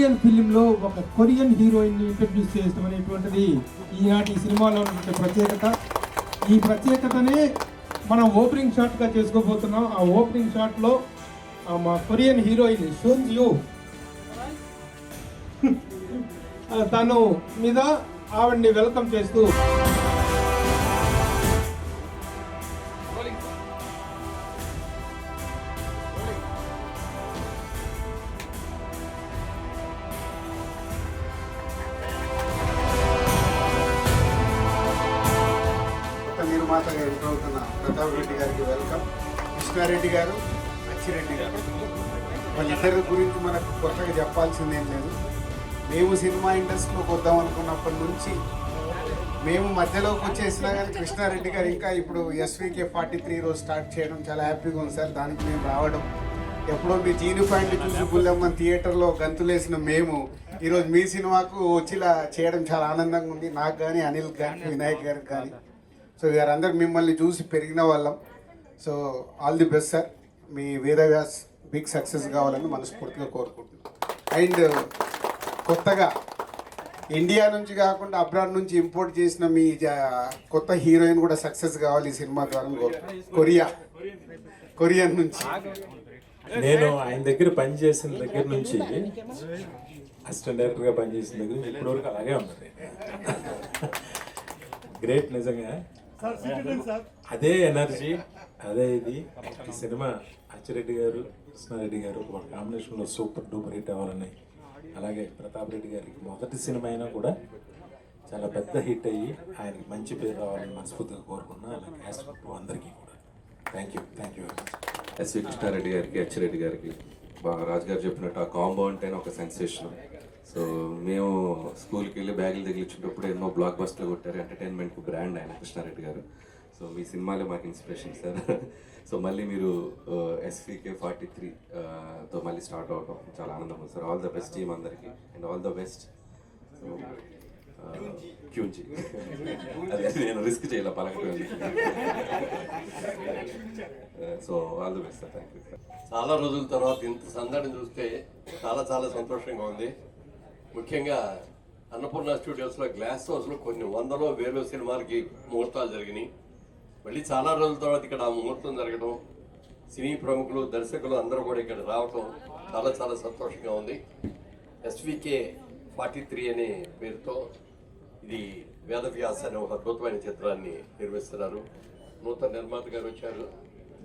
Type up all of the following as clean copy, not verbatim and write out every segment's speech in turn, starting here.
Korean ఫిలింలో ఒక Korean హీరోయిన్ని ఇంట్రడ్యూస్ చేయడం అనేటువంటిది ఈనాటి సినిమాలో ఉన్న ప్రత్యేకత. ఈ ప్రత్యేకతనే మనం ఓపెనింగ్ షాట్గా చేసుకోబోతున్నాం. ఆ ఓపెనింగ్ షాట్లో మా కొరియన్ హీరోయిన్ షోన్ యూ తను మీద ఆవిడ్ని వెల్కమ్ చేస్తూ నిర్మాతగా ఎదురవుతున్న ప్రతాప్ రెడ్డి గారికి వెల్కమ్. కృష్ణారెడ్డి గారు, అచ్చిరెడ్డి గారు, వాళ్ళిద్దరి గురించి మనకు కొత్తగా చెప్పాల్సిందేం లేదు. మేము సినిమా ఇండస్ట్రీలోకి వద్దాం అనుకున్నప్పటి నుంచి మేము మధ్యలోకి వచ్చేసినా కానీ కృష్ణారెడ్డి గారు ఇంకా ఇప్పుడు SVK 43 రోజు స్టార్ట్ చేయడం చాలా హ్యాపీగా ఉంది సార్. దానికి మేము రావడం ఎప్పుడో మీ జీని పాయింట్లు చూసి గుల్లెమ్మని థియేటర్లో గంతులేసిన మేము ఈరోజు మీ సినిమాకు వచ్చేలా చేయడం చాలా ఆనందంగా ఉంది. నాకు కానీ, అనిల్ కానీ, వినాయక్ గారికి కానీ. సో వీరందరూ మిమ్మల్ని చూసి పెరిగిన వాళ్ళం. So all the best sir. మీ వేదవ్యాస్ బిగ్ సక్సెస్ కావాలని మనస్ఫూర్తిగా కోరుకుంటున్నాం. అండ్ కొత్తగా ఇండియా నుంచి కాకుండా అబ్రాడ్ నుంచి ఇంపోర్ట్ చేసిన మీ కొత్త హీరోయిన్ కూడా సక్సెస్ కావాలి ఈ సినిమా ద్వారా. కొరియన్ నుంచి నేను ఆయన దగ్గర పనిచేసిన దగ్గర నుంచి, అసిస్టెంట్ డైరెక్టర్గా పనిచేసిన దగ్గర నుంచి ఇప్పటివరకు అలాగే ఉన్నది. గ్రేట్ నిజంగా. అదే ఎనర్జీ, అదే ఇది. ఈ సినిమా అచ్చిరెడ్డి గారు, కృష్ణారెడ్డి గారు ఒక కాంబినేషన్లో సూపర్ డూపర్ హిట్ అవ్వాలని, అలాగే ప్రతాప్ రెడ్డి గారికి మొదటి సినిమా అయినా కూడా చాలా పెద్ద హిట్ అయ్యి ఆయనకి మంచి పేరు రావాలని మనస్ఫూర్తిగా కోరుకున్నా. అలాగే క్యాస్ట్ అందరికీ కూడా thank you very much. SV Krishna Reddy గారికి, అచ్చిరెడ్డి గారికి బాగా రాజుగారు చెప్పినట్టు ఆ కాంబో అంటేనే ఒక సెన్సేషన్. సో మేము స్కూల్కి వెళ్ళి బ్యాగులు తగిలించేటప్పుడు ఎన్నో బ్లాక్ బస్టర్లు కొట్టారు. ఎంటర్టైన్మెంట్కి బ్రాండ్ ఆయన కృష్ణారెడ్డి గారు. సో మీ సినిమాలే మాకు ఇన్స్పిరేషన్ సార్. సో మళ్ళీ మీరు SVK 43తో మళ్ళీ స్టార్ట్ అవడం చాలా ఆనందం ఉంది sir. All the best team అందరికీ and all the best. So క్యూంచి అదే నేను రిస్క్ చేయాల పలకటం. So all the best sir. Thank you sir. చాలా రోజుల తర్వాత ఇంత సందడిని చూస్తే చాలా చాలా సంతోషంగా ఉంది. ముఖ్యంగా అన్నపూర్ణ స్టూడియోస్లో గ్లాస్ హౌస్లో కొన్ని వందలో వేలో సినిమాలకి ముహూర్తాలు జరిగినాయి. మళ్ళీ చాలా రోజుల తర్వాత ఇక్కడ ఆ ముహూర్తం జరగడం, సినీ ప్రముఖులు, దర్శకులు అందరూ కూడా ఇక్కడ రావటం చాలా చాలా సంతోషంగా ఉంది. SVK 43 అనే పేరుతో ఇది వేదవ్యాస్ అనే ఒక అద్భుతమైన చిత్రాన్ని నిర్మిస్తున్నారు. నూతన నిర్మాత గారు వచ్చారు,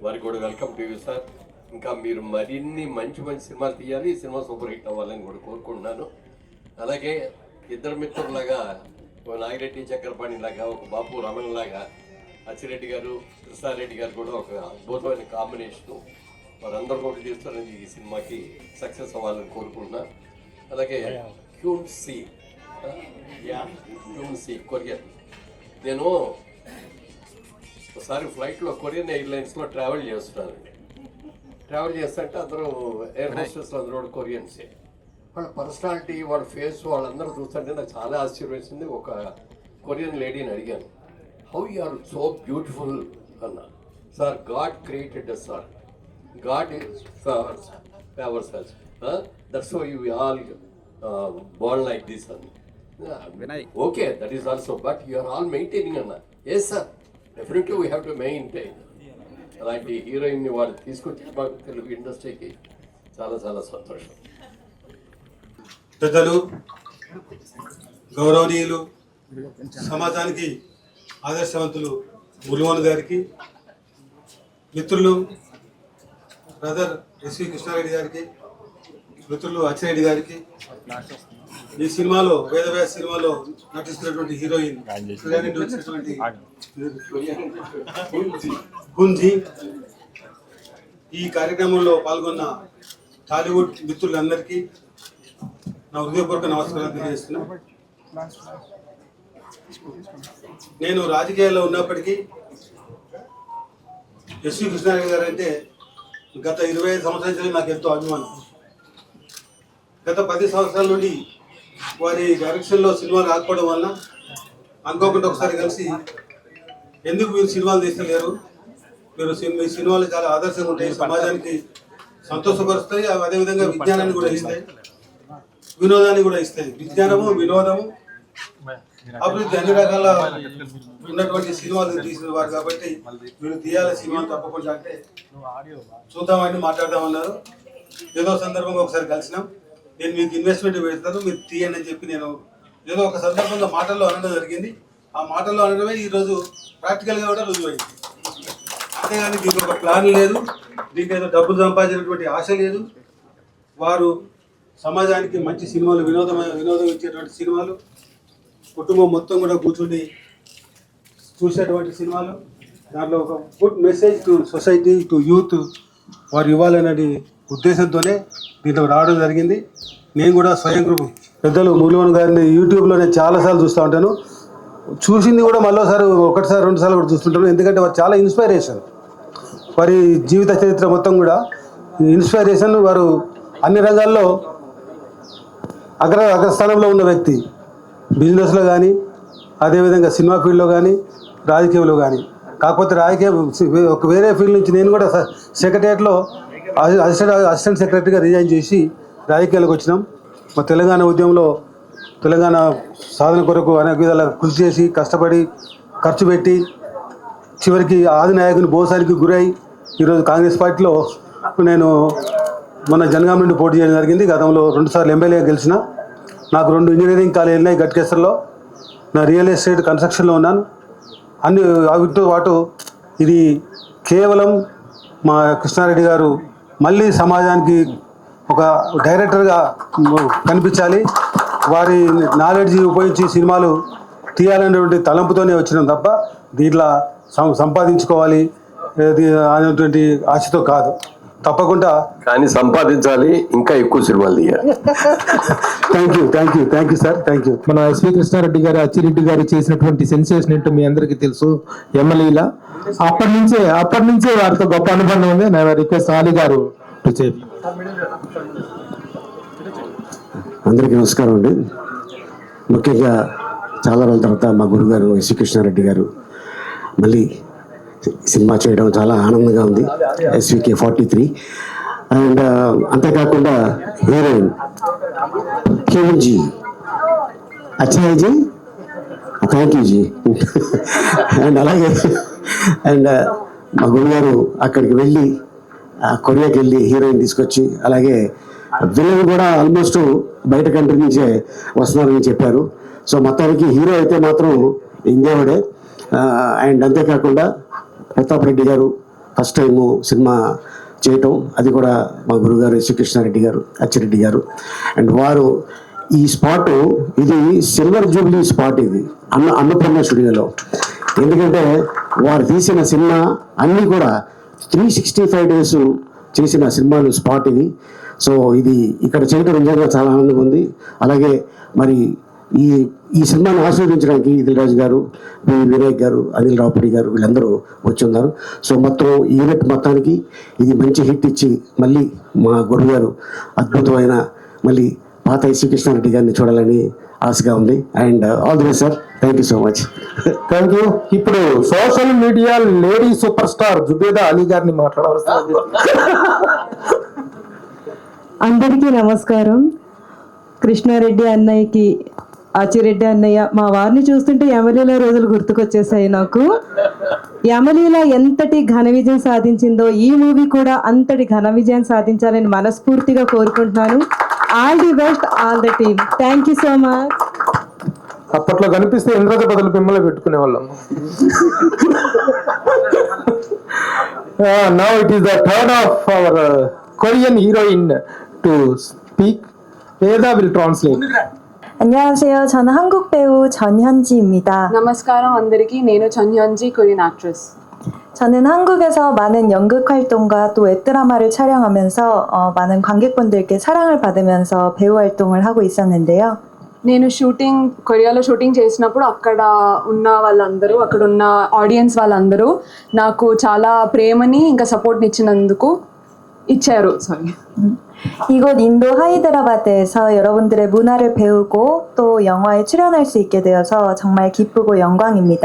వారికి కూడా వెల్కమ్ టు యూ సార్. ఇంకా మీరు మరిన్ని మంచి మంచి సినిమాలు తీయాలి, ఈ సినిమా సూపర్ హిట్ అవ్వాలని కూడా కోరుకుంటున్నాను. అలాగే ఇద్దరు మిత్రులాగా, ఒక నాగిరెడ్డి చక్రపాణి లాగా, ఒక బాపు రమణ లాగా అచ్చిరెడ్డి గారు, కృష్ణారెడ్డి గారు కూడా ఒక అద్భుతమైన కాంబినేషను. వారందరూ కూడా చేస్తారని ఈ సినిమాకి సక్సెస్ అవ్వాలని కోరుకుంటున్నా. అలాగే క్యూన్సీ కొరియన్. నేను ఒకసారి ఫ్లైట్లో కొరియన్ ఎయిర్లైన్స్లో ట్రావెల్ చేస్తున్నానండి. ట్రావెల్ చేస్తుంటే అందరూ ఎయిర్ హోస్టెస్లు అందరూ కూడా కొరియన్సే. వాళ్ళ పర్సనాలిటీ, వాళ్ళ ఫేస్, వాళ్ళందరూ చూస్తుంటే నాకు చాలా ఆశ్చర్యం. ఒక కొరియన్ లేడీని అడిగాను, how you are so beautiful అన్నా. Sir, God created us sir, God favours us, that's why you all born like this అన్న. Okay, that is also, but you are all maintaining అన్న. Yes sir, definitely we have to maintain. అలాంటి హీరోయిన్ని వాళ్ళు తీసుకొచ్చి మాకు తెలుగు ఇండస్ట్రీకి చాలా చాలా సంతోషం. పెద్దలు, గౌరవనీయులు, సమాజానికి ఆదర్శవంతులు ములువన్ గారికి, మిత్రులు బ్రదర్ SV కృష్ణారెడ్డి గారికి, మిత్రులు అచ్చిరెడ్డి గారికి, ఈ సినిమాలో వేదవ్యాస్ సినిమాలో నటిస్తున్నటువంటి హీరోయిన్ వచ్చినటువంటి గుంజీ, ఈ కార్యక్రమంలో పాల్గొన్న టాలీవుడ్ మిత్రులందరికీ నా హృదయపూర్వక నమస్కారాలు తెలియజేస్తున్నా. నేను రాజకీయాల్లో ఉన్నప్పటికీ SV కృష్ణారెడ్డి గారు అంటే గత 25 సంవత్సరాల నుంచి నాకు ఎంతో అభిమానం. గత 10 సంవత్సరాల నుండి వారి డైరెక్షన్లో సినిమాలు రాకపోవడం వల్ల అనుకోకుండా ఒకసారి కలిసి, ఎందుకు మీరు సినిమాలు తీస్తలేరు, మీరు మీ సినిమాలు చాలా ఆదర్శంగా ఉంటాయి, సమాజానికి సంతోషపరుస్తాయి, అదేవిధంగా విజ్ఞానాన్ని కూడా ఇస్తాయి. వినోదాన్ని కూడా ఇస్తాయి. విజ్ఞానము, వినోదము, అభివృద్ధి అన్ని రకాల ఉన్నటువంటి సినిమాలు తీసిన వారు కాబట్టి వీళ్ళు తీయాలి సినిమాలు తప్పకుండా అంటే చూద్దామని మాట్లాడదామన్నారు. ఏదో సందర్భంగా ఒకసారి కలిసినాం. నేను మీకు ఇన్వెస్ట్మెంట్ పెడతాను, మీరు తీయండి అని చెప్పి నేను ఏదో ఒక సందర్భంగా మాటల్లో అనడం జరిగింది. ఆ మాటల్లో అనడమే ఈరోజు ప్రాక్టికల్గా కూడా రుజువైంది. అంతేగాని దీనికి ఒక ప్లాన్ లేదు, దీనికి ఏదో డబ్బులు సంపాదించినటువంటి ఆశ లేదు. వారు సమాజానికి మంచి సినిమాలు, వినోదం ఇచ్చేటువంటి సినిమాలు, కుటుంబం మొత్తం కూడా కూర్చుని చూసేటువంటి సినిమాలు, దాంట్లో ఒక good message to society, to youth వారు ఇవ్వాలనే ఉద్దేశంతోనే దీంట్లో రావడం జరిగింది. నేను కూడా స్వయం కృప పెద్దలు మురళీమోహన్ గారిని యూట్యూబ్లో నేను చాలాసార్లు చూస్తూ ఉంటాను. చూసింది కూడా మళ్ళీసారి ఒకటిసారి రెండుసార్లు కూడా చూస్తుంటాను. ఎందుకంటే వారు చాలా ఇన్స్పైరేషన్. వారి జీవిత చరిత్ర మొత్తం కూడా ఇన్స్పైరేషన్. వారు అన్ని రంగాల్లో అగ్రస్థానంలో ఉన్న వ్యక్తి. బిజినెస్లో కానీ, అదేవిధంగా సినిమా ఫీల్డ్లో కానీ, రాజకీయంలో కానీ. కాకపోతే రాజకీయం ఒక వేరే ఫీల్డ్ నుంచి నేను కూడా సెక్రటరియట్లో అసిస్టెంట్ సెక్రటరీగా రిజైన్ చేసి రాజకీయాలకు వచ్చినాం. మా తెలంగాణ ఉద్యమంలో తెలంగాణ సాధన కొరకు అనేక విధాల కృషి చేసి కష్టపడి ఖర్చు పెట్టి చివరికి ఆది నాయకుని మోసానికి గురై ఈరోజు కాంగ్రెస్ పార్టీలో నేను మన జనగాం నుండి పోటీ చేయడం జరిగింది. గతంలో 2 సార్లు ఎమ్మెల్యేగా గెలిచిన. నాకు 2 ఇంజనీరింగ్ కాలేజీలు ఉన్నాయి గట్కేసర్లో. నా రియల్ ఎస్టేట్ కన్స్ట్రక్షన్లో ఉన్నాను. అన్ని వాటితో పాటు ఇది కేవలం మా కృష్ణారెడ్డి గారు మళ్ళీ సమాజానికి ఒక డైరెక్టర్గా కనిపించాలి, వారి నాలెడ్జ్ ఉపయోగించి సినిమాలు తీయాలనేటువంటి తలంపుతోనే వచ్చినాం తప్ప దీంట్లో సంపాదించుకోవాలి అనేటువంటి ఆశతో కాదు. తప్పకుండా కానీ సంపాదించాలి, ఇంకా ఎక్కువ సినిమాలు తీయాలి. Thank you sir, thank you. మన ఎస్వి కృష్ణారెడ్డి గారు, అచ్చిరెడ్డి గారు చేసినటువంటి సెన్సేషన్ ఏంటో మీ అందరికీ తెలుసు. ఎమ్మెల్యేలా అప్పటి నుంచే వారితో గొప్ప అనుబంధం ఉంది. నా రిక్వెస్ట్ ఆలీ గారు టు సే. అందరికీ నమస్కారం అండి. ముఖ్యంగా చాలా రోజుల తర్వాత మా గురుగారు ఎస్వి కృష్ణారెడ్డి గారు మళ్ళీ సినిమా చేయడం చాలా ఆనందంగా ఉంది. SVK 43 అండ్ అంతేకాకుండా హీరోయిన్ జీ అచ్చాయి ji, thank you ji. And అలాగే అండ్ మా గురుగారు అక్కడికి వెళ్ళి కొరియాకి వెళ్ళి హీరోయిన్ తీసుకొచ్చి, అలాగే విలన్ కూడా ఆల్మోస్ట్ బయట కంట్రీ నుంచే వస్తున్నారని చెప్పారు. సో మొత్తానికి హీరో అయితే మాత్రం ఇండియావాడే. అండ్ అంతేకాకుండా ప్రతాప్ రెడ్డి గారు ఫస్ట్ టైము సినిమా చేయటం, అది కూడా మా గురుగారు ఎస్వి కృష్ణారెడ్డి గారు, అచ్చిరెడ్డి గారు. అండ్ వారు ఈ స్పాట్, ఇది సిల్వర్ జూబ్లీ స్పాట్, ఇది అన్నపూర్ణ స్టూడియోలో. ఎందుకంటే వారు తీసిన సినిమా అన్నీ కూడా 365 days చేసిన సినిమాలు స్పాట్ ఇది. సో ఇది ఇక్కడ చేయడం నిజంగా చాలా ఆనందంగా ఉంది. అలాగే మరి ఈ సినిమాని ఆస్వాదించడానికి ఇదిల్ రాజు గారు, వినాయక్ గారు, అనిల్ రావుపూడి గారు వీళ్ళందరూ వచ్చి ఉన్నారు. సో మొత్తం యూనిట్ మొత్తానికి ఇది మంచి హిట్ ఇచ్చి మళ్ళీ మా గురువు గారు అద్భుతమైన మళ్ళీ పాత ఎస్వి కృష్ణారెడ్డి గారిని చూడాలని ఆశగా ఉంది. And all the best sir, thank you so much. Thank you. ఇప్పుడు social media lady super star Zubeda Ali గారిని మాట్లాడవలసింది. అందరికీ నమస్కారం. కృష్ణారెడ్డి అన్నయ్యకి, ఆచిరెడ్డి అన్నయ్య, మా వారిని చూస్తుంటే యమలీల రోజులు గుర్తుకొచ్చేసాయి నాకు. యమలీల ఎంతటి ఘన విజయం సాధించిందో ఈ మూవీ కూడా అంతటి ఘన విజయం సాధించాలని మనస్ఫూర్తిగా కోరుకుంటున్నాను. All the best, all the team. Thank you so much. అప్పట్లో కనిపిస్తే ఇంద్రజ బదులు మిమ్మల్ని పెట్టుకునే వాళ్ళం. Now it is the turn of our Korean heroine to speak. Veda will translate. 안녕하세요. 저는 한국 배우 전현지입니다. నమస్కారం అందరికీ. నేను 전현지, కొరియన్ యాక్ట్రెస్. 저는 한국에서 많은 연극 활동과 또 웹드라마를 촬영하면서 많은 관객분들께 사랑을 받으면서 배우 활동을 하고 있었는데요. నేను కొరియాలో షూటింగ్ చేసినప్పుడు అక్కడ ఉన్న వాళ్ళందరూ, అక్కడ ఉన్న ఆడియన్స్ వాళ్ళందరూ నాకు చాలా ప్రేమని ఇంకా సపోర్ట్ని ఇచ్చారు. 이곳 인도 하이드라바드에서 여러분들의 문화를 배우고 또 영화에 출연할 수 있게 되어서 정말 기쁘고 영광입니다.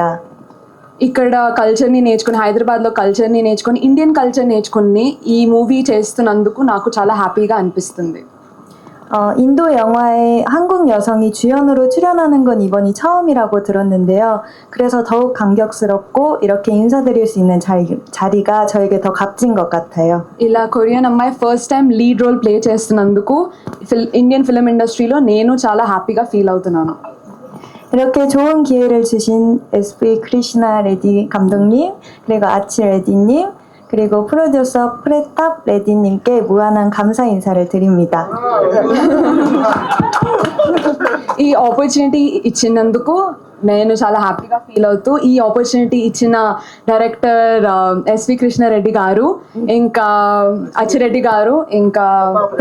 ఇక్కడ కల్చర్ని నేర్చుకుని, హైదరాబాద్లో కల్చర్ని నేర్చుకొని, ఇండియన్ కల్చర్ నేర్చుకుని ఈ మూవీ చేస్తున్నందుకు నాకు చాలా హ్యాపీగా అనిపిస్తుంది. 인도 영화에 한국 여성이 주연으로 출연하는 건 이번이 처음이라고 들었는데요. 그래서 더욱 감격스럽고 이렇게 인사드릴 수 있는 자리가 저에게 더 값진 것 같아요. ఇలా కొరియన్ అమ్మాయి first time lead role play చేస్తున్నందుకు ఇండియన్ ఫిల్మ్ ఇండస్ట్రీలో నేను చాలా హ్యాపీగా ఫీల్ అవుతున్నాను. 이렇게 좋은 기회를 주신 SP 크리시나 레디 감독님, 그리고 아치 레디님, 그리고 프로듀서 프레탑 레디님께 무한한 감사 인사를 드립니다. ఈ ఆపర్చునిటీ ఇచ్చినందుకు నేను చాలా హ్యాపీగా ఫీల్ అవుతూ ఈ ఆపర్చునిటీ ఇచ్చిన డైరెక్టర్ ఎస్వి కృష్ణారెడ్డి గారు, ఇంకా అచ్చిరెడ్డి గారు, ఇంకా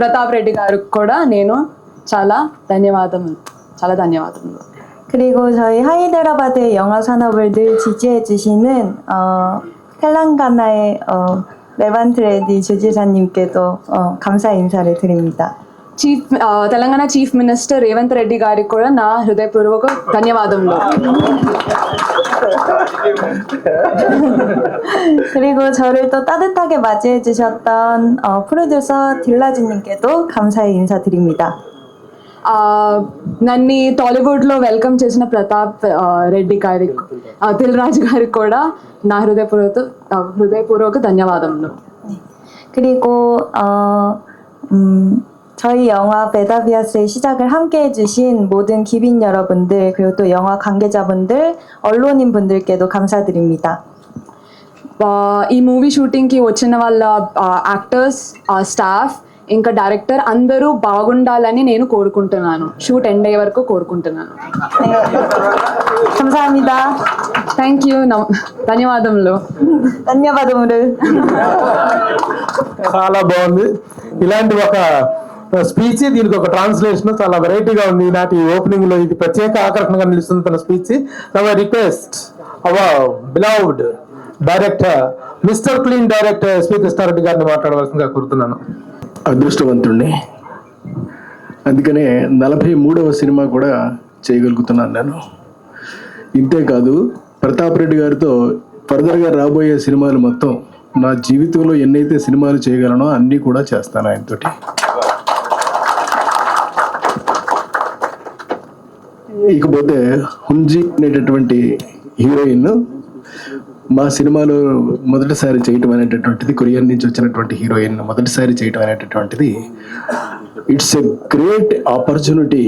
ప్రతాప్ రెడ్డి గారు కూడా నేను చాలా ధన్యవాదములు. 그리고 저희 하이데라바드 영화 산업을 늘 지지해 주시는 텔랑가나의 레반트 레디 주지사님께도 감사 인사를 드립니다. తెలంగాణ చీఫ్ మినిస్టర్ రేవంత్ రెడ్డి గారికి కూడా నా హృదయపూర్వక ధన్యవాదములు. 그리고 저를 또 따뜻하게 맞이해 주셨던 프로듀서 딜라지님께도 감사의 인사드립니다. నన్ను టాలీవుడ్లో వెల్కమ్ చేసిన ప్రతాప్ రెడ్డి గారికి, దిల్ రాజు గారికి కూడా నా హృదయపూర్వక ధన్యవాదములు. 그리고 저희 영화 베다비아스의 시작을 함께 해주신 모든 기빈 여러분들, 그리고 또 영화 관계자분들, 언론인 분들께도 감사드립니다. ఈ మూవీ షూటింగ్కి వచ్చిన వాళ్ళ యాక్టర్స్, స్టాఫ్, ఇంకా డైరెక్టర్ అందరూ బాగుండాలని నేను కోరుకుంటున్నాను. షూట్ ఎండ్ అయ్యే వరకు కోరుకుంటున్నాను. 감사합니다. Thank you. ధన్యవాదములు. చాలా బాగుంది. ఇలాంటి ఒక స్పీచ్, దీనికి ఒక ట్రాన్స్లేషన్ చాలా వెరైటీగా ఉంది. ఈనాటి ఓపెనింగ్ లో ఇది ప్రత్యేక ఆకర్షణగా నిలుస్తుంది తన speech. Request our beloved director, mister clean director SV Krishna Reddy గారిని మాట్లాడవలసిందిగా కోరుతున్నాను. అదృష్టవంతుణ్ణి, అందుకనే 43వ సినిమా కూడా చేయగలుగుతున్నాను నేను. ఇంతేకాదు ప్రతాప్ రెడ్డి గారితో ఫర్దర్గా రాబోయే సినిమాలు మొత్తం నా జీవితంలో ఎన్నైతే సినిమాలు చేయగలనో అన్నీ కూడా చేస్తాను ఆయనతోటి. ఇకపోతే హుంజీ అనేటటువంటి హీరోయిన్ మా సినిమాలో మొదటిసారి చేయటం అనేటటువంటిది, కొరియన్ నుంచి వచ్చినటువంటి హీరోయిన్ మొదటిసారి చేయటం అనేటటువంటిది it's a great opportunity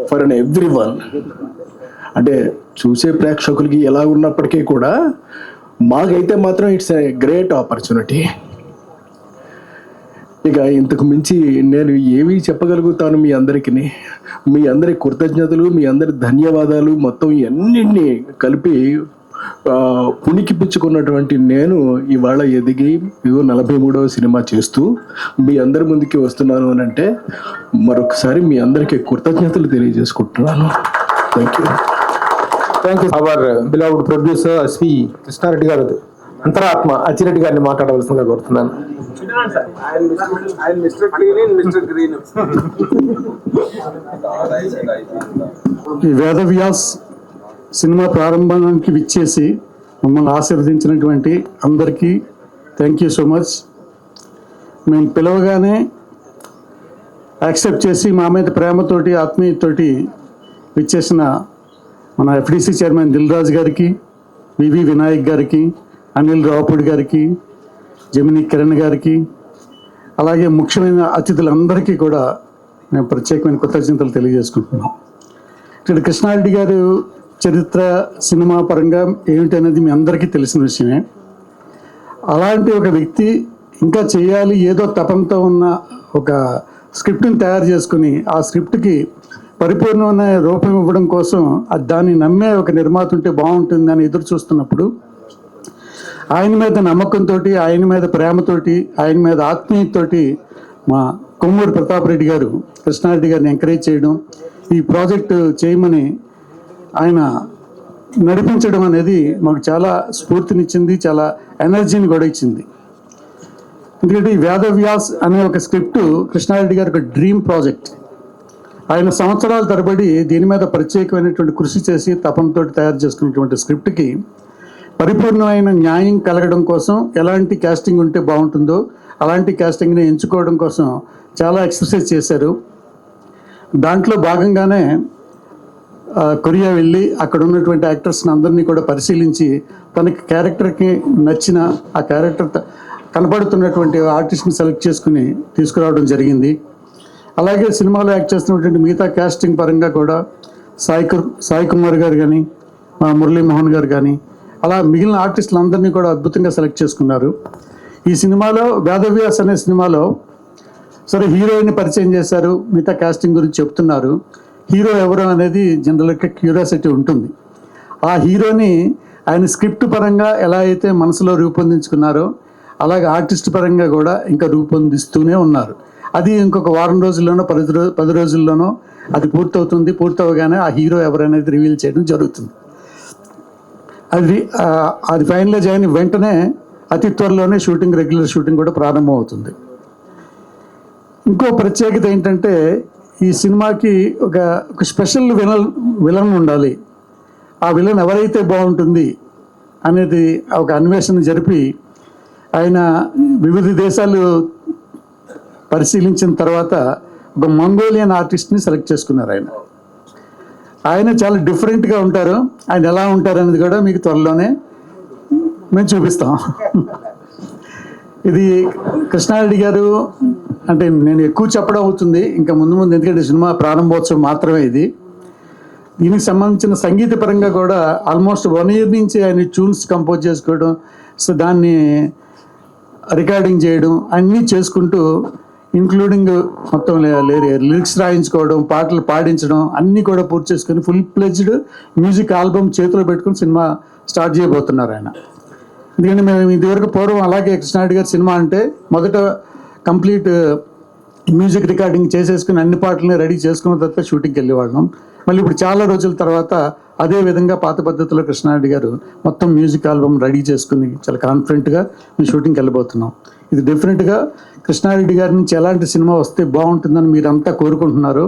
for an every one. అంటే చూసే ప్రేక్షకులకి ఎలా ఉన్నప్పటికీ కూడా మాకైతే మాత్రం ఇట్స్ ఎ గ్రేట్ ఆపర్చునిటీ. ఇక ఇంతకు మించి నేను ఏమీ చెప్పగలుగుతాను మీ అందరికీ. మీ అందరి కృతజ్ఞతలు, మీ అందరి ధన్యవాదాలు మొత్తం అన్నింటినీ కలిపి పుణికిపుచ్చుకున్నటువంటి నేను ఇవాళ ఎదిగి 43వ సినిమా చేస్తూ మీ అందరి ముందుకి వస్తున్నాను అని అంటే మరొకసారి మీ అందరికీ కృతజ్ఞతలు తెలియజేసుకుంటున్నాను. Thank you. Our beloved producer SV Krishna Reddy గారు అంతరాత్మ అచ్చిరెడ్డి గారిని మాట్లాడవలసిందిగా కోరుతున్నాను. ఈ వేదవ్యాస్ సినిమా ప్రారంభానికి విచ్చేసి మమ్మల్ని ఆశీర్వదించినటువంటి అందరికీ థ్యాంక్ యూ సో మచ్. మేము పిలవగానే యాక్సెప్ట్ చేసి మా మీద ప్రేమతోటి, ఆత్మీయతోటి విచ్చేసిన మన ఎఫ్డిసి చైర్మన్ దిల్ రాజు గారికి, వివి వినాయక్ గారికి, అనిల్ రావుపూడి గారికి, జమిని కిరణ్ గారికి, అలాగే ముఖ్యమైన అతిథులందరికీ కూడా మేము ప్రత్యేకమైన కృతజ్ఞతలు తెలియజేసుకుంటున్నాం. ఇక్కడ కృష్ణారెడ్డి గారు చరిత్ర సినిమా పరంగా ఏమిటనేది మీ అందరికీ తెలిసిన విషయమే. అలాంటి ఒక వ్యక్తి ఇంకా చేయాలి ఏదో తపంతో ఉన్న ఒక స్క్రిప్ట్ని తయారు చేసుకుని ఆ స్క్రిప్ట్కి పరిపూర్ణమైన రూపం ఇవ్వడం కోసం దాన్ని నమ్మే ఒక నిర్మాత ఉంటే బాగుంటుందని ఎదురు చూస్తున్నప్పుడు ఆయన మీద నమ్మకంతో, ఆయన మీద ప్రేమతోటి, ఆయన మీద ఆత్మీయతతోటి మా కొమ్మూరు ప్రతాప్ రెడ్డి గారు కృష్ణారెడ్డి గారిని ఎంకరేజ్ చేయడం, ఈ ప్రాజెక్టు చేయమని ఆయన నడిపించడం అనేది మాకు చాలా స్ఫూర్తినిచ్చింది, చాలా ఎనర్జీని కూడా ఇచ్చింది. ఎందుకంటే ఈ వేదవ్యాస్ అనే ఒక స్క్రిప్ట్ కృష్ణారెడ్డి గారి ఒక డ్రీమ్ ప్రాజెక్ట్. ఆయన సంవత్సరాల తరబడి దీని మీద ప్రత్యేకమైనటువంటి కృషి చేసి తపనతో తయారు చేసుకున్నటువంటి స్క్రిప్ట్కి పరిపూర్ణమైన న్యాయం కలగడం కోసం ఎలాంటి కాస్టింగ్ ఉంటే బాగుంటుందో అలాంటి కాస్టింగ్ని ఎంచుకోవడం కోసం చాలా ఎక్సర్సైజ్ చేశారు. దాంట్లో భాగంగానే కొరియా వెళ్ళి అక్కడ ఉన్నటువంటి యాక్టర్స్ని అందరినీ కూడా పరిశీలించి తనకి క్యారెక్టర్కి నచ్చిన ఆ క్యారెక్టర్ కనపడుతున్నటువంటి ఆర్టిస్ట్ని సెలెక్ట్ చేసుకుని తీసుకురావడం జరిగింది. అలాగే సినిమాలో యాక్ట్ చేస్తున్నటువంటి మిగతా కాస్టింగ్ పరంగా కూడా సాయి కుమార్ గారు కానీ మురళీమోహన్ గారు కానీ అలా మిగిలిన ఆర్టిస్టులందరినీ కూడా అద్భుతంగా సెలెక్ట్ చేసుకున్నారు. ఈ సినిమాలో వేదవ్యాస్ అనే సినిమాలో సరే హీరోయిన్ పరిచయం చేశారు, మిగతా కాస్టింగ్ గురించి చెప్తున్నారు. హీరో ఎవరు అనేది జనరల్గా క్యూరియాసిటీ ఉంటుంది. ఆ హీరోని ఆయన స్క్రిప్ట్ పరంగా ఎలా అయితే మనసులో రూపొందించుకున్నారో అలాగే ఆర్టిస్ట్ పరంగా కూడా ఇంకా రూపొందిస్తూనే ఉన్నారు. అది ఇంకొక వారం రోజుల్లోనో 10 రోజుల్లోనో అది పూర్తవుతుంది. పూర్తవగానే ఆ హీరో ఎవరనేది రివీల్ చేయడం జరుగుతుంది. అది ఫైనలైజ్ అయిన వెంటనే అతి త్వరలోనే రెగ్యులర్ షూటింగ్ కూడా ప్రారంభం అవుతుంది. ఇంకో ప్రత్యేకత ఏంటంటే ఈ సినిమాకి ఒక స్పెషల్ విలన్ ఉండాలి. ఆ విలన్ ఎవరైతే బాగుంటుంది అనేది ఒక అన్వేషణ జరిపి ఆయన వివిధ దేశాలు పరిశీలించిన తర్వాత ఒక మంగోలియన్ ఆర్టిస్ట్ని సెలెక్ట్ చేసుకున్నారు. ఆయన చాలా డిఫరెంట్గా ఉంటారు. ఆయన ఎలా ఉంటారు అనేది కూడా మీకు త్వరలోనే మేము చూపిస్తాం. ఇది కృష్ణారెడ్డి గారు అంటే నేను ఎక్కువ చెప్పడం అవుతుంది ఇంకా ముందు ఎందుకంటే సినిమా ప్రారంభోత్సవం మాత్రమే ఇది. దీనికి సంబంధించిన సంగీత పరంగా కూడా ఆల్మోస్ట్ 1 year నుంచి ఆయన ట్యూన్స్ కంపోజ్ చేసుకోవడం, సో దాన్ని రికార్డింగ్ చేయడం అన్నీ చేసుకుంటూ ఇంక్లూడింగ్ మొత్తం లిరిక్స్ రాయించుకోవడం, పాటలు పాడించడం అన్నీ కూడా పూర్తి చేసుకొని ఫుల్ ప్లెజ్డ్ మ్యూజిక్ ఆల్బమ్ చేతిలో పెట్టుకుని సినిమా స్టార్ట్ చేయబోతున్నారు ఆయన. ఎందుకంటే మేము ఇదివరకు పూర్వం అలాగే కృష్ణారెడ్డి గారి సినిమా అంటే మొదట కంప్లీట్ మ్యూజిక్ రికార్డింగ్ చేసేసుకుని అన్ని పాటలని రెడీ చేసుకున్న తర్వాత షూటింగ్కి వెళ్ళేవాళ్ళం. మళ్ళీ ఇప్పుడు చాలా రోజుల తర్వాత అదే విధంగా పాత పద్ధతిలో కృష్ణారెడ్డి గారు మొత్తం మ్యూజిక్ ఆల్బమ్ రెడీ చేసుకుని చాలా కాన్ఫిడెంట్గా మేము షూటింగ్కి వెళ్ళబోతున్నాం. ఇది డెఫినెట్గా కృష్ణారెడ్డి గారి నుంచి ఎలాంటి సినిమా వస్తే బాగుంటుందని మీరంతా కోరుకుంటున్నారు.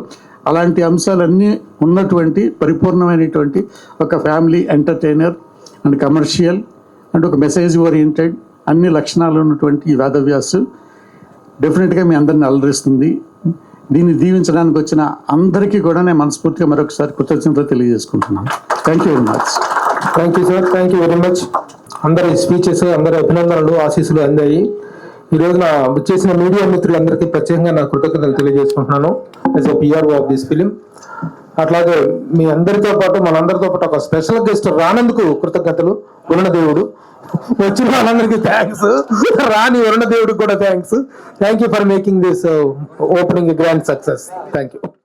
అలాంటి అంశాలన్నీ ఉన్నటువంటి పరిపూర్ణమైనటువంటి ఒక family entertainer and commercial and ఒక మెసేజ్ ఓరియంటెడ్ అన్ని లక్షణాలు ఉన్నటువంటి ఈ వేదవ్యాస్ డెఫినెట్గా మీ అందరిని అలరిస్తుంది. దీన్ని దీవించడానికి వచ్చిన అందరికీ కూడా నేను మనస్ఫూర్తిగా మరొకసారి కృతజ్ఞతలు తెలియజేసుకుంటున్నాను. Thank you very much. Thank you sir, thank you very much. అందరి స్పీచెస్, అందరి అభినందనలు, ఆశీస్సులు అందాయి. ఈ రోజున చేసిన మీడియా మిత్రులందరికీ ప్రత్యేకంగా నా కృతజ్ఞతలు తెలియజేసుకుంటున్నాను as a PRO of this film. అట్లాగే మీ అందరితో పాటు మనందరితో పాటు ఒక స్పెషల్ గెస్ట్ రానందుకు కృతజ్ఞతలు. వరుణదేవుడు వచ్చిన వాళ్ళందరికీ థ్యాంక్స్, రాని వరుణదేవుడికి కూడా thanks. Thank you for making this opening grand success. Thank you.